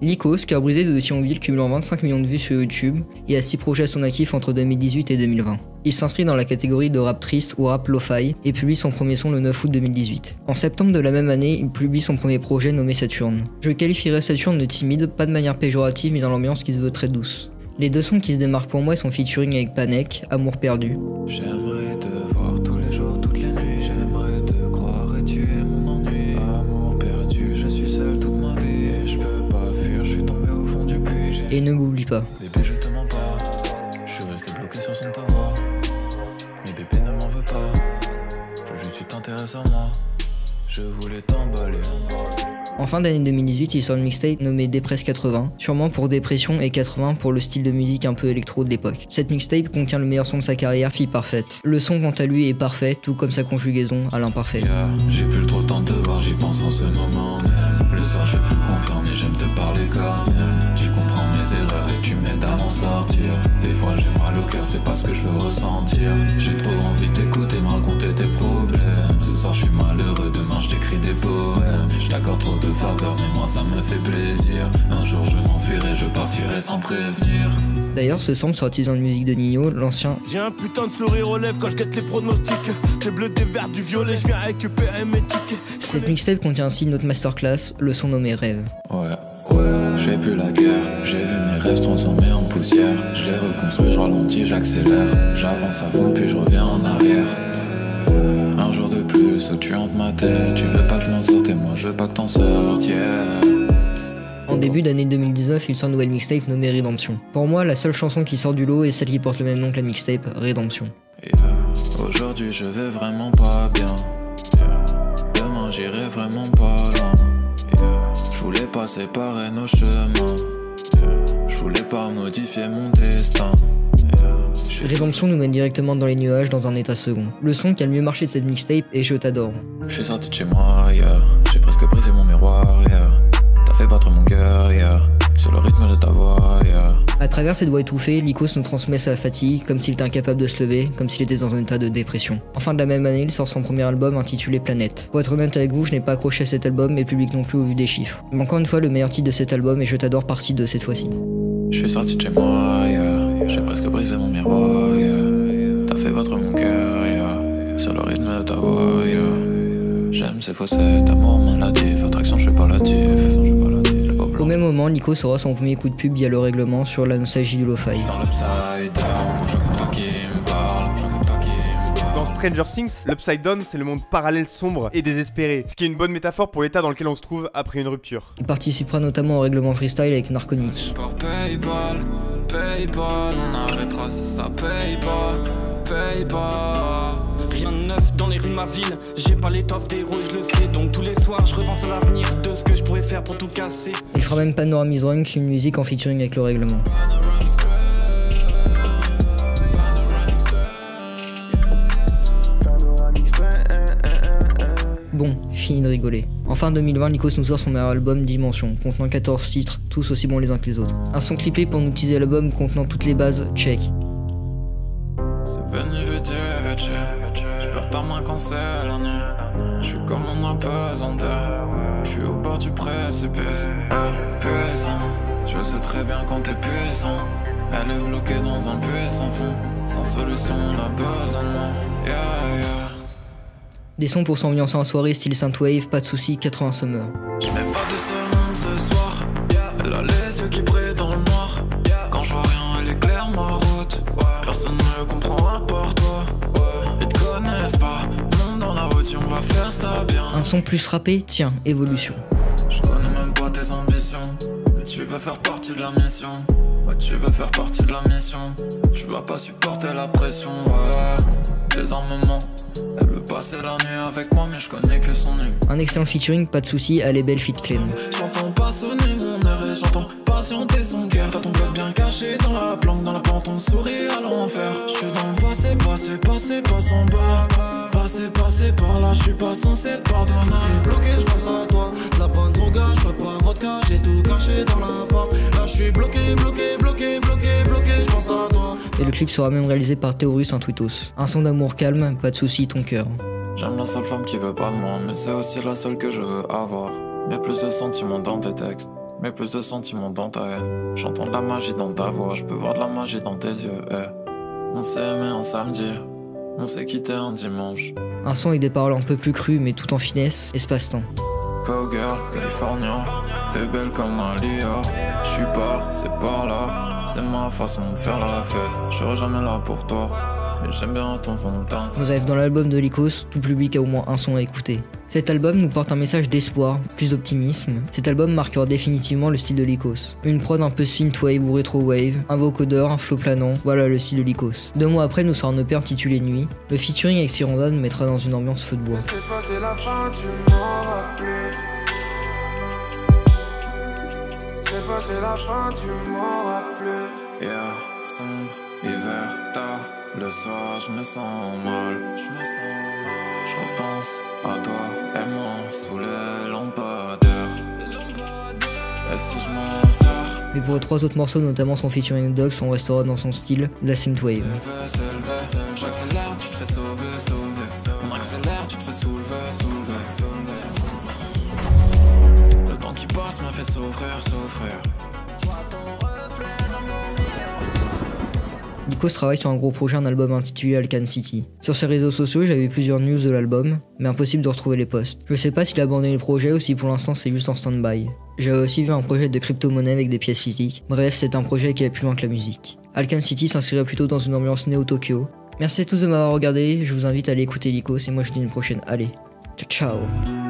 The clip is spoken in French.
Lycos, cœur brisé de Thionville, cumulant 25 millions de vues sur YouTube et a 6 projets à son actif entre 2018 et 2020. Il s'inscrit dans la catégorie de rap triste ou rap lo-fi et publie son premier son le 9 août 2018. En septembre de la même année, il publie son premier projet nommé Saturne. Je qualifierais Saturne de timide, pas de manière péjorative mais dans l'ambiance qui se veut très douce. Les deux sons qui se démarquent pour moi sont featuring avec Panek, Amour perdu. J'aimerais te voir tous les jours, toutes les nuits, j'aimerais te croire et tu es mon ennui. Amour perdu, je suis seul toute ma vie et je peux pas fuir, je suis tombé au fond du puits. Et ne m'oublie pas. Bébé je te mens pas, je suis resté bloqué sur son ta voix. Mais bébé ne m'en veut pas, je veux juste que tu t'intéresses à moi. Je voulais t'emballer. En fin d'année 2018, il sort une mixtape nommée Dépresse 80, sûrement pour dépression et 80 pour le style de musique un peu électro de l'époque. Cette mixtape contient le meilleur son de sa carrière, Fille Parfaite. Le son quant à lui est parfait, tout comme sa conjugaison à l'imparfait. Yeah, j'ai plus trop le temps de te voir, j'y pense en ce moment même. Le soir je suis plus confiant mais j'aime te parler quand même. Tu comprends mes erreurs et tu m'aides à m'en sortir. Des fois j'ai mal au cœur, c'est pas ce que je veux ressentir. J'ai trop envie d'écouter, me raconter tes problèmes. Ce soir je suis malheureux, demain je t'écris des poèmes. Je t'accorde trop de faveurs mais moi ça me fait plaisir. Un jour je m'enfuirai, je partirai sans prévenir. D'ailleurs, ce sample sorti dans la musique de Nino, l'ancien. J'ai un putain de sourire aux lèvres quand je guette les pronostics. J'ai bleu des verts, du violet, je viens récupérer mes tickets. Cette mixtape contient ainsi notre masterclass, le son nommé Rêve. Ouais, je fais plus la guerre. J'ai vu mes rêves transformés en poussière. Je les reconstruis, je ralentis, j'accélère. J'avance à fond puis je reviens en arrière. Un jour de plus où tu hantes ma tête. Tu veux pas que je m'en sorte et moi je veux pas que t'en sortes, yeah. En début d'année 2019, il sort une nouvelle mixtape nommée Rédemption. Pour moi, la seule chanson qui sort du lot est celle qui porte le même nom que la mixtape, Rédemption. Aujourd'hui je vais vraiment pas bien. Demain j'irai vraiment pas loin. Je voulais pas séparer nos chemins. Je voulais pas modifier mon destin. Rédemption nous mène directement dans les nuages dans un état second. Le son qui a le mieux marché de cette mixtape est Je t'adore. Je suis sorti de chez moi, yeah. J'ai presque brisé mon miroir, yeah. T'as fait battre mon cœur, yeah. Sur le rythme de ta voix, yeah. À travers cette voix étouffée, Lycos nous transmet sa fatigue, comme s'il était incapable de se lever, comme s'il était dans un état de dépression. En fin de la même année, il sort son premier album intitulé Planète. Pour être honnête avec vous, je n'ai pas accroché à cet album, et le public non plus au vu des chiffres. Mais encore une fois, le meilleur titre de cet album est Je t'adore partie 2 cette fois-ci. Je suis sorti de chez moi, yeah. J'ai presque brisé mon miroir, yeah. T'as fait battre mon cœur, yeah. Sur le rythme de ta voix, yeah. J'aime ces faussettes, amour maladif, attraction je suis pas latif. Au même moment, Lycos aura son premier coup de pub via le règlement sur la nostalgie du lo-fi. Dans Stranger Things, l'Upside Down, c'est le monde parallèle sombre et désespéré, ce qui est une bonne métaphore pour l'état dans lequel on se trouve après une rupture. Il participera notamment au règlement freestyle avec Narconic. Par PayPal, on arrêtera si ça paye pas. Rien de neuf dans les rues de ma ville, j'ai pas l'étoffe des héros et je le sais. Donc tous les soirs je repense à l'avenir de ce que je pourrais faire pour tout casser. Il fera même Panorami's Drunk, une musique en featuring avec le règlement. Bon, fini de rigoler. En fin 2020, Lycos nous sort son meilleur album Dimension, contenant 14 titres, tous aussi bons les uns que les autres. Un son clippé pour nous teaser l'album contenant toutes les bases, check. C'est venu vite, je perds ta main quand c'est la nuit. Je suis comme un apesanteur, je suis au bord du précipice. Puissant, tu le sais très bien quand t'es puissant. Elle est bloquée dans un puits sans fond, sans solution, elle a besoin de moi, yeah. Des sons pour s'ambiancer en soirée style Synthwave, pas de soucis, 80 Summer. Je m'évade de ce monde ce soir, elle a les yeux qui brillent dans le noir. Quand je vois rien, elle éclaire ma route. Personne ne comprend à part toi. Ils te connaissent pas, monte dans la route, on va faire ça bien. Un son plus rappé, tiens, Évolution. Je connais même pas tes ambitions, mais tu veux faire partie de la mission. Ouais, tu veux faire partie de la mission. Tu vas pas supporter la pression, ouais. Désarmement, elle veut passer la nuit avec moi, mais je connais que son nom. Un excellent featuring, pas de soucis, elle est belle fit Clem. J'entends pas sonner mon air et j'entends patienter son cœur. T'as ton bloc bien caché dans la planque, ton sourire à l'enfer. Je suis dans le passé, passe en bas. Passé par là, je suis pas censé te pardonner. Bloqué, je pense à toi. La bonne drogue, je peux pas vodka, j'ai tout caché dans l'appart. Là, je suis bloqué, je pense à toi. Et le clip sera même réalisé par Théorus Intuitos. Un son d'amour calme, pas de soucis, ton cœur. J'aime la seule femme qui veut pas de moi, mais c'est aussi la seule que je veux avoir. Mets plus de sentiments dans tes textes, mais plus de sentiments dans ta haine. J'entends de la magie dans ta voix, je peux voir de la magie dans tes yeux. On s'est aimé un samedi, on s'est quitté un dimanche. Un son avec des paroles un peu plus crues mais tout en finesse, espace-temps. Cowgirl, California, t'es belle comme un liard. J'suis pas, c'est par là, c'est ma façon de faire la fête. J'serai jamais là pour toi, mais j'aime bien ton fond de teint. Bref, dans l'album de Lycos, tout public a au moins un son à écouter. Cet album nous porte un message d'espoir, plus d'optimisme. Cet album marquera définitivement le style de Lycos. Une prod un peu synthwave ou retro-wave, un vocodeur, un flow planant, voilà le style de Lycos. 2 mois après nous sort un EP intitulé Nuit. Le featuring avec Siranda nous mettra dans une ambiance feu de bois. Cette fois c'est la fin, tu m'auras plus. Cette fois c'est la fin, tu m'auras plus. Yeah, sombre, hiver, tard, le soir je me sens mal. Je repense à toi et moi sous les lampadaires. Et si je m'en sors? Mais pour les 3 autres morceaux, notamment son featuring Dox, on restera dans son style, de la synthwave. J'accélère, tu te fais sauver. On accélère, tu te fais soulever. Le temps qui passe me fait souffrir. Lycos travaille sur un gros projet, un album intitulé Alcan City. Sur ses réseaux sociaux, j'avais plusieurs news de l'album, mais impossible de retrouver les posts. Je sais pas s'il a abandonné le projet ou si pour l'instant c'est juste en stand-by. J'avais aussi vu un projet de crypto-monnaie avec des pièces physiques. Bref, c'est un projet qui est plus loin que la musique. Alcan City s'inscrirait plutôt dans une ambiance néo-Tokyo. Merci à tous de m'avoir regardé, je vous invite à aller écouter Lycos et moi je vous dis une prochaine. Allez, ciao ciao.